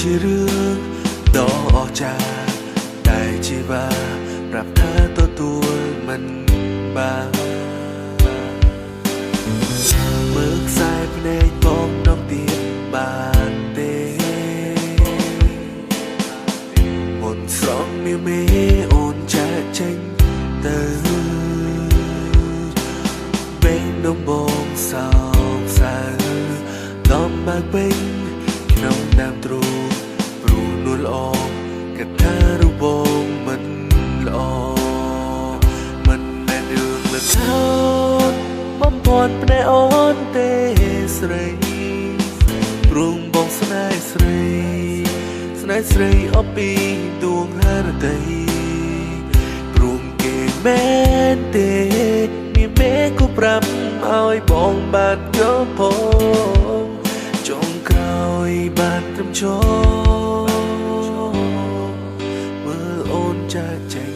ជារឿងដ៏អស្ចារ្យតែជីវ៉ាប្រាប់ថាទទួលមិនបានមើលខ្សែភ្នែកបងដងទៀតបានទេមុនស្រង់មាមេអូនចាក់ចេញទៅពេលដំបងសោកសៅដំបើកពេញក្នុងដើមទ្រូងព្រោះនួនល្អកថារូបបងមិនល្អមិនមែនរឿងលើកថោតបំពន់ភ្នែកអូនទេស្រីព្រោះបងស្នេហ៍ស្រីស្នេហ៍ស្រីអបពីដួងហរតីព្រោះគេមែនទេមានមេក៏ប្រាប់ឲ្យបងបានយកផងចុងក្រោយបានត្រឹមចោមើលអូនចាក់ចេញ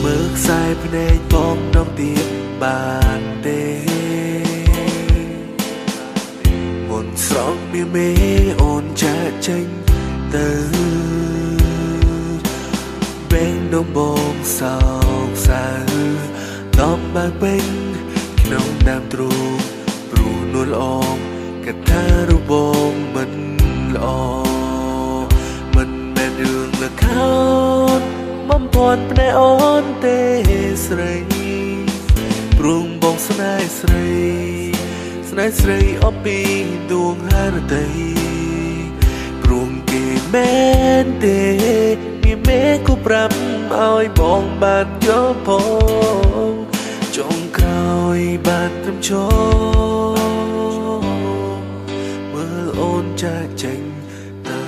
មើលខ្សែភ្នែកបងដងទៀតបានទេមុនស្រង់មាមេអូនចាក់ចេញទៅបែងដំបងសោកសៅដំបើកពេញក្នុងដើមទ្រូងព្រោះនួនល្អកថារូបបងមិនល្អមិនមែនរឿងលើកខោតបំពន់ភ្នែកអូនទេស្រីព្រោះបងស្នេហ៍ស្រីស្នេហ៍ស្រីអបពីដួងហរតីព្រោះគេមែនទេមានមេក៏ប្រាប់ឲ្យបងបានយកផងចុងក្រោយបានត្រឹមចោមើលអូនចាក់ចេញទៅ